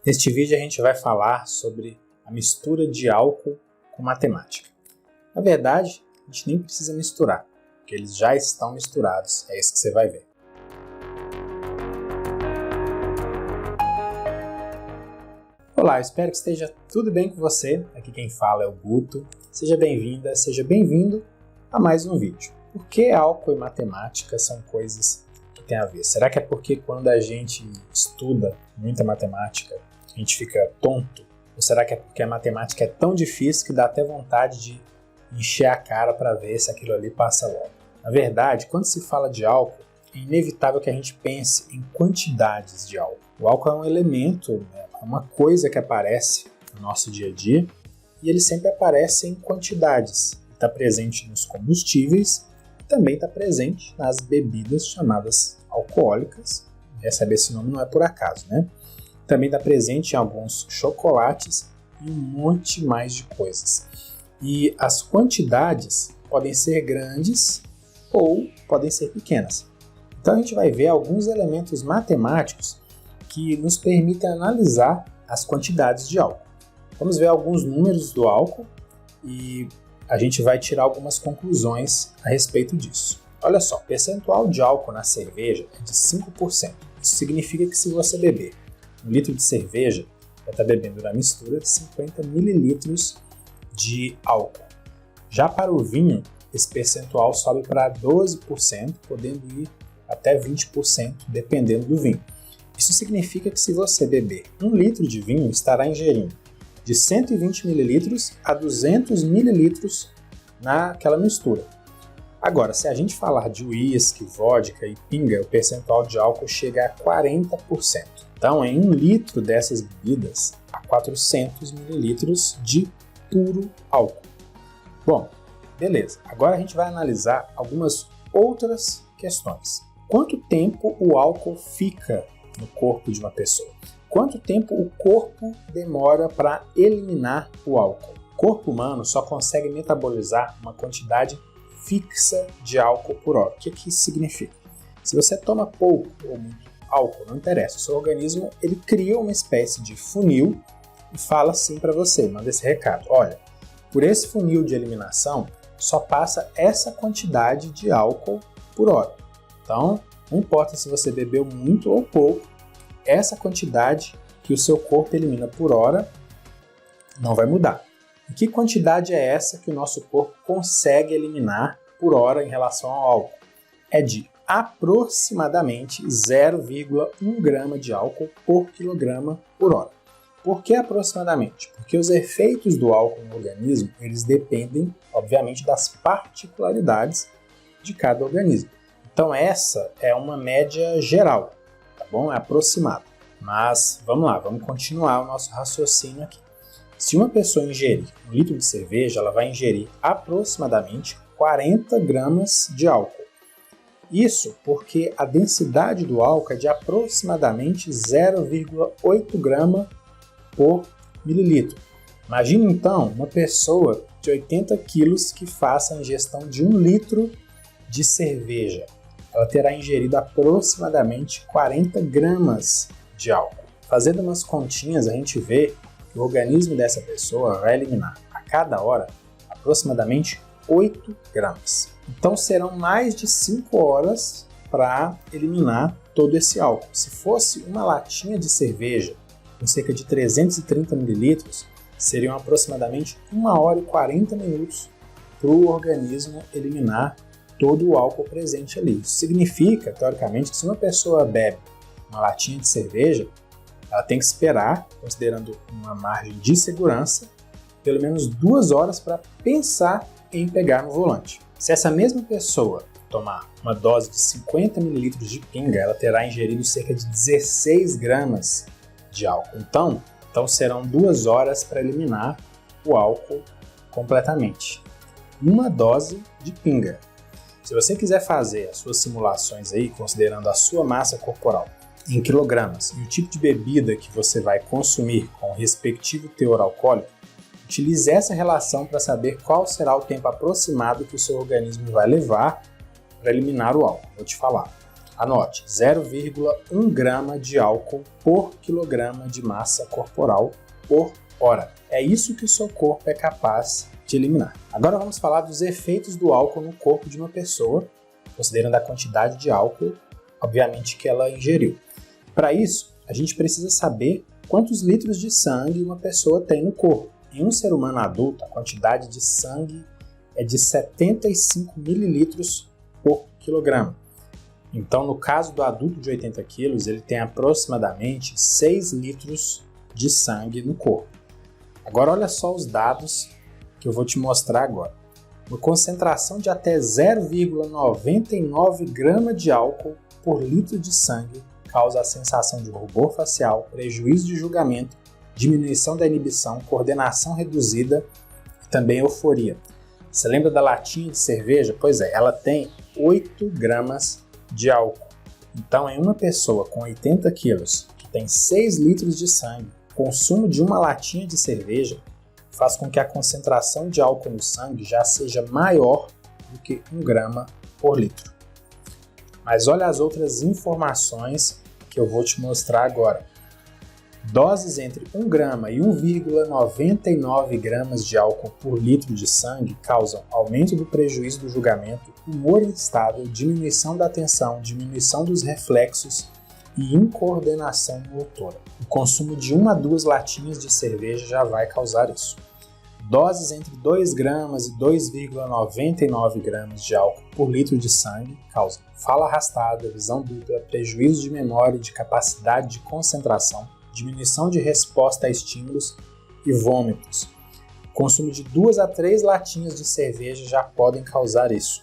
Neste vídeo a gente vai falar sobre a mistura de álcool com matemática. Na verdade, a gente nem precisa misturar, porque eles já estão misturados, é isso que você vai ver. Olá, eu espero que esteja tudo bem com você. Aqui quem fala é o Guto. Seja bem-vinda, seja bem-vindo a mais um vídeo. Por que álcool e matemática são coisas que têm a ver? Será que é porque quando a gente estuda muita matemática, a gente fica tonto? Ou será que é porque a matemática é tão difícil que dá até vontade de encher a cara para ver se aquilo ali passa logo? Na verdade, quando se fala de álcool, é inevitável que a gente pense em quantidades de álcool. O álcool é um elemento, é uma coisa que aparece no nosso dia a dia e ele sempre aparece em quantidades. Está presente nos combustíveis e também está presente nas bebidas chamadas alcoólicas. Receber esse nome não é por acaso, né? Também está presente em alguns chocolates e um monte mais de coisas. E as quantidades podem ser grandes ou podem ser pequenas. Então a gente vai ver alguns elementos matemáticos que nos permitem analisar as quantidades de álcool. Vamos ver alguns números do álcool e a gente vai tirar algumas conclusões a respeito disso. Olha só, o percentual de álcool na cerveja é de 5%. Isso significa que se você beber 1 litro de cerveja, vai estar bebendo na mistura 50 mililitros de álcool. Já para o vinho, esse percentual sobe para 12%, podendo ir até 20%, dependendo do vinho. Isso significa que se você beber 1 litro de vinho, estará ingerindo de 120 ml a 200 ml naquela mistura. Agora, se a gente falar de uísque, vodka e pinga, o percentual de álcool chega a 40%. Então, em 1 litro dessas bebidas, há 400 ml de puro álcool. Bom, beleza. Agora a gente vai analisar algumas outras questões. Quanto tempo o álcool fica no corpo de uma pessoa? Quanto tempo o corpo demora para eliminar o álcool? O corpo humano só consegue metabolizar uma quantidade fixa de álcool por hora. O que isso significa? Se você toma pouco ou muito álcool, não interessa. O seu organismo ele cria uma espécie de funil e fala assim para você, manda esse recado. Olha, por esse funil de eliminação só passa essa quantidade de álcool por hora. Então, não importa se você bebeu muito ou pouco, essa quantidade que o seu corpo elimina por hora não vai mudar. E que quantidade é essa que o nosso corpo consegue eliminar por hora em relação ao álcool? É de aproximadamente 0,1 grama de álcool por quilograma por hora. Por que aproximadamente? Porque os efeitos do álcool no organismo, eles dependem, obviamente, das particularidades de cada organismo. Então essa é uma média geral, tá bom? É aproximado. Mas vamos lá, vamos continuar o nosso raciocínio aqui. Se uma pessoa ingerir 1 litro de cerveja, ela vai ingerir aproximadamente 40 gramas de álcool. Isso porque a densidade do álcool é de aproximadamente 0,8 grama por mililitro. Imagine então uma pessoa de 80 quilos que faça a ingestão de 1 litro de cerveja. Ela terá ingerido aproximadamente 40 gramas de álcool. Fazendo umas continhas, a gente vê que o organismo dessa pessoa vai eliminar a cada hora aproximadamente 8 gramas. Então serão mais de 5 horas para eliminar todo esse álcool. Se fosse uma latinha de cerveja com cerca de 330 ml, seriam aproximadamente 1 hora e 40 minutos para o organismo eliminar todo o álcool presente ali. Isso significa, teoricamente, que se uma pessoa bebe uma latinha de cerveja, ela tem que esperar, considerando uma margem de segurança, pelo menos 2 horas para pensar em pegar no volante. Se essa mesma pessoa tomar uma dose de 50 ml de pinga, ela terá ingerido cerca de 16 gramas de álcool. Então serão 2 horas para eliminar o álcool completamente. Uma dose de pinga. Se você quiser fazer as suas simulações aí, considerando a sua massa corporal em quilogramas e o tipo de bebida que você vai consumir com o respectivo teor alcoólico, utilize essa relação para saber qual será o tempo aproximado que o seu organismo vai levar para eliminar o álcool. Vou te falar. Anote, 0,1 grama de álcool por quilograma de massa corporal por hora. É isso que o seu corpo é capaz de eliminar. Agora vamos falar dos efeitos do álcool no corpo de uma pessoa, considerando a quantidade de álcool, obviamente, que ela ingeriu. Para isso, a gente precisa saber quantos litros de sangue uma pessoa tem no corpo. Em um ser humano adulto, a quantidade de sangue é de 75 mililitros por quilograma. Então, no caso do adulto de 80 quilos, ele tem aproximadamente 6 litros de sangue no corpo. Agora, olha só os dados que eu vou te mostrar agora. Uma concentração de até 0,99 grama de álcool por litro de sangue causa a sensação de rubor facial, prejuízo de julgamento, diminuição da inibição, coordenação reduzida e também euforia. Você lembra da latinha de cerveja? Pois é, ela tem 8 gramas de álcool. Então, em uma pessoa com 80 quilos, que tem 6 litros de sangue, o consumo de uma latinha de cerveja faz com que a concentração de álcool no sangue já seja maior do que 1 grama por litro. Mas olha as outras informações que eu vou te mostrar agora. Doses entre 1 grama e 1,99 gramas de álcool por litro de sangue causam aumento do prejuízo do julgamento, humor instável, diminuição da atenção, diminuição dos reflexos e incoordenação motora. O consumo de 1 a 2 latinhas de cerveja já vai causar isso. Doses entre 2 gramas e 2,99 gramas de álcool por litro de sangue causam fala arrastada, visão dupla, prejuízo de memória e de capacidade de concentração, diminuição de resposta a estímulos e vômitos. O consumo de 2 a 3 latinhas de cerveja já podem causar isso.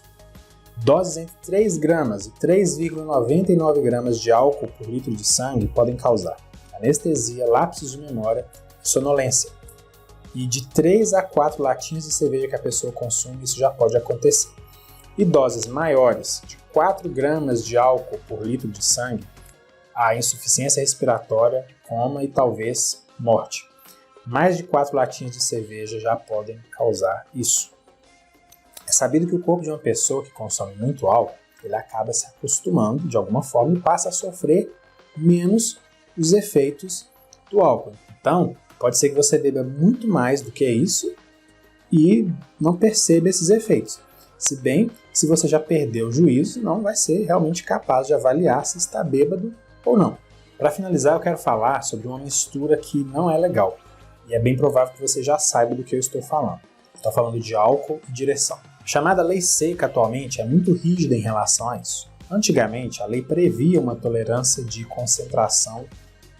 Doses entre 3 gramas e 3,99 gramas de álcool por litro de sangue podem causar anestesia, lapsos de memória e sonolência. E de 3 a 4 latinhas de cerveja que a pessoa consome, isso já pode acontecer. E doses maiores, de 4 gramas de álcool por litro de sangue, a insuficiência respiratória, coma e talvez morte. Mais de 4 latinhas de cerveja já podem causar isso. É sabido que o corpo de uma pessoa que consome muito álcool, ele acaba se acostumando de alguma forma e passa a sofrer menos os efeitos do álcool. Então, pode ser que você beba muito mais do que isso e não perceba esses efeitos. Se bem, se você já perdeu o juízo, não vai ser realmente capaz de avaliar se está bêbado ou não. Para finalizar, eu quero falar sobre uma mistura que não é legal. E é bem provável que você já saiba do que eu estou falando. Estou falando de álcool e direção. A chamada lei seca atualmente é muito rígida em relação a isso. Antigamente, a lei previa uma tolerância de concentração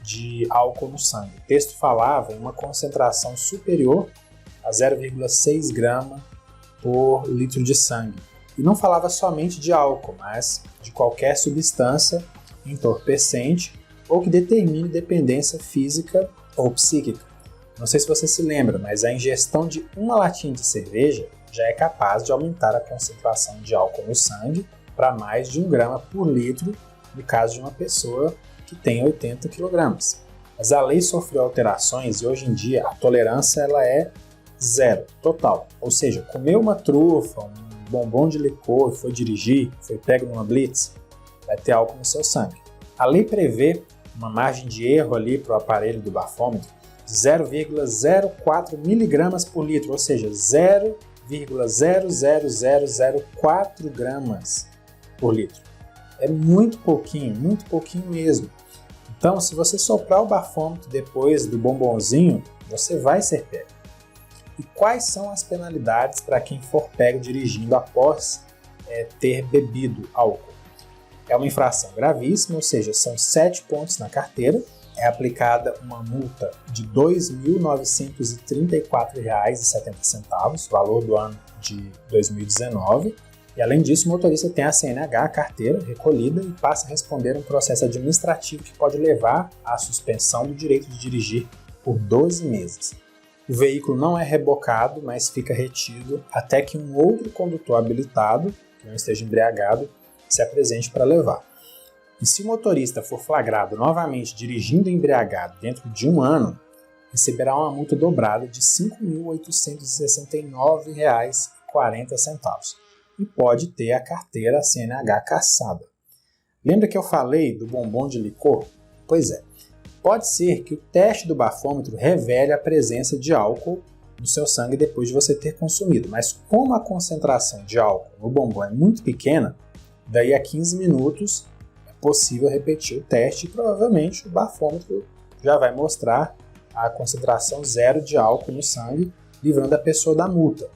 de álcool no sangue. O texto falava em uma concentração superior a 0,6 grama por litro de sangue. E não falava somente de álcool, mas de qualquer substância entorpecente ou que determine dependência física ou psíquica. Não sei se você se lembra, mas a ingestão de uma latinha de cerveja já é capaz de aumentar a concentração de álcool no sangue para mais de 1 grama por litro no caso de uma pessoa que tem 80 kg. Mas a lei sofreu alterações e hoje em dia a tolerância ela é 0, total. Ou seja, comeu uma trufa, um bombom de licor, foi dirigir, foi pego numa blitz, vai ter álcool no seu sangue. A lei prevê uma margem de erro ali para o aparelho do bafômetro de 0,04 mg por litro, ou seja, 0,00004 gramas por litro. É muito pouquinho mesmo. Então, se você soprar o bafômetro depois do bombonzinho, você vai ser pego. E quais são as penalidades para quem for pego dirigindo após ter bebido álcool? É uma infração gravíssima, ou seja, são 7 pontos na carteira, é aplicada uma multa de R$ 2.934,70, valor do ano de 2019, e além disso o motorista tem a CNH, a carteira, recolhida e passa a responder um processo administrativo que pode levar à suspensão do direito de dirigir por 12 meses. O veículo não é rebocado, mas fica retido até que um outro condutor habilitado, que não esteja embriagado, se apresente para levar. E se o motorista for flagrado novamente dirigindo embriagado dentro de 1 ano, receberá uma multa dobrada de R$ 5.869,40 e pode ter a carteira CNH cassada. Lembra que eu falei do bombom de licor? Pois é, pode ser que o teste do bafômetro revele a presença de álcool no seu sangue depois de você ter consumido, mas como a concentração de álcool no bombom é muito pequena, daí a 15 minutos é possível repetir o teste e provavelmente o bafômetro já vai mostrar a concentração zero de álcool no sangue, livrando a pessoa da multa.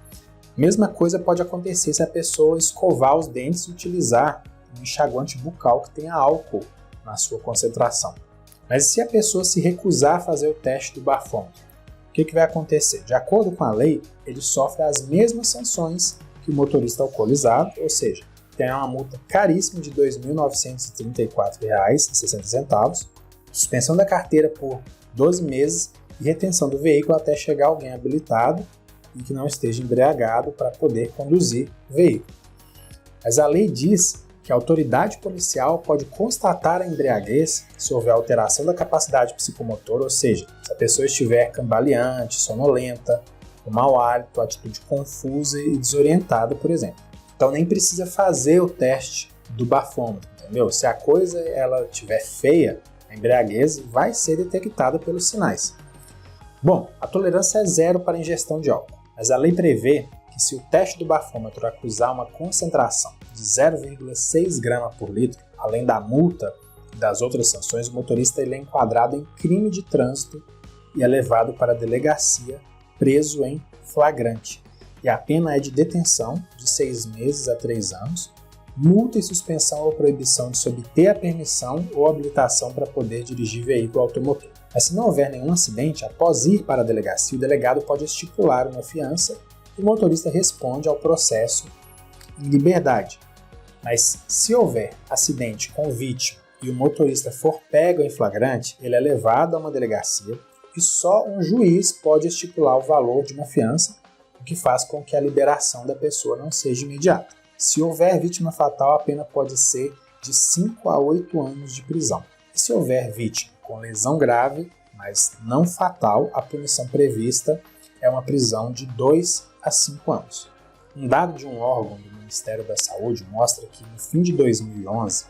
Mesma coisa pode acontecer se a pessoa escovar os dentes e utilizar um enxaguante bucal que tenha álcool na sua concentração. Mas se a pessoa se recusar a fazer o teste do bafômetro, o que vai acontecer? De acordo com a lei, ele sofre as mesmas sanções que o motorista alcoolizado, ou seja, tem uma multa caríssima de R$ 2.934,60, suspensão da carteira por 12 meses e retenção do veículo até chegar alguém habilitado e que não esteja embriagado para poder conduzir o veículo. Mas a lei diz que a autoridade policial pode constatar a embriaguez se houver alteração da capacidade psicomotora, ou seja, se a pessoa estiver cambaleante, sonolenta, com mau hálito, atitude confusa e desorientada, por exemplo. Então nem precisa fazer o teste do bafômetro, entendeu? Se a coisa ela estiver feia, a embriaguez vai ser detectada pelos sinais. Bom, a tolerância é zero para a ingestão de álcool, mas a lei prevê que se o teste do bafômetro acusar uma concentração de 0,6 grama por litro, além da multa e das outras sanções, o motorista ele é enquadrado em crime de trânsito e é levado para a delegacia preso em flagrante. E a pena é de detenção de 6 meses a 3 anos, multa e suspensão ou proibição de se obter a permissão ou habilitação para poder dirigir veículo automotor. Mas se não houver nenhum acidente, após ir para a delegacia, o delegado pode estipular uma fiança e o motorista responde ao processo em liberdade. Mas se houver acidente com vítima e o motorista for pego em flagrante, ele é levado a uma delegacia e só um juiz pode estipular o valor de uma fiança, o que faz com que a liberação da pessoa não seja imediata. Se houver vítima fatal, a pena pode ser de 5 a 8 anos de prisão. E se houver vítima com lesão grave, mas não fatal, a punição prevista é uma prisão de 2 a 5 anos. Um dado de um órgão do Ministério da Saúde mostra que, no fim de 2011,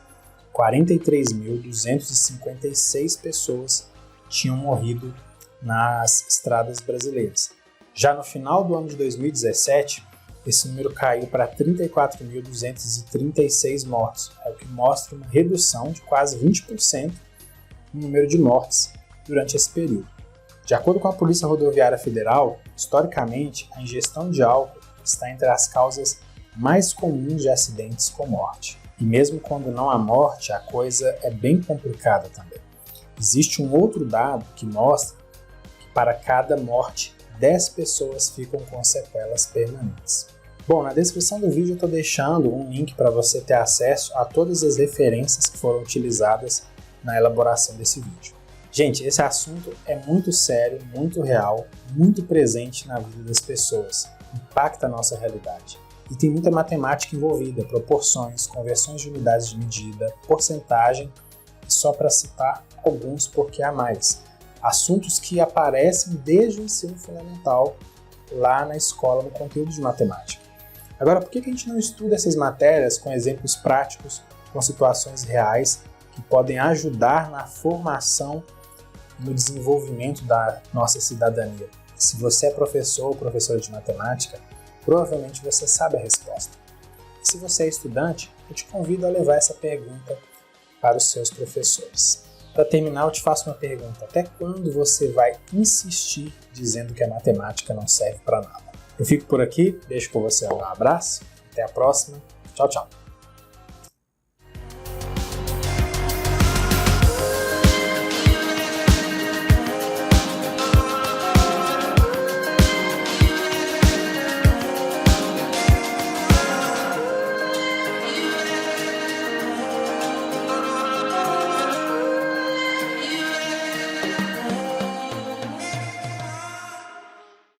43.256 pessoas tinham morrido nas estradas brasileiras. Já no final do ano de 2017, esse número caiu para 34.236 mortos, o que mostra uma redução de quase 20% no número de mortes durante esse período. De acordo com a Polícia Rodoviária Federal, historicamente, a ingestão de álcool está entre as causas mais comuns de acidentes com morte. E mesmo quando não há morte, a coisa é bem complicada também. Existe um outro dado que mostra que para cada morte, 10 pessoas ficam com sequelas permanentes. Bom, na descrição do vídeo eu estou deixando um link para você ter acesso a todas as referências que foram utilizadas na elaboração desse vídeo. Gente, esse assunto é muito sério, muito real, muito presente na vida das pessoas, impacta a nossa realidade. E tem muita matemática envolvida, proporções, conversões de unidades de medida, porcentagem, e só para citar alguns porque há mais. Assuntos que aparecem desde o ensino fundamental lá na escola, no conteúdo de matemática. Agora, por que a gente não estuda essas matérias com exemplos práticos, com situações reais, que podem ajudar na formação e no desenvolvimento da nossa cidadania? Se você é professor ou professora de matemática, provavelmente você sabe a resposta. E se você é estudante, eu te convido a levar essa pergunta para os seus professores. Para terminar, eu te faço uma pergunta. Até quando você vai insistir dizendo que a matemática não serve para nada? Eu fico por aqui, deixo com você um abraço, até a próxima, tchau, tchau.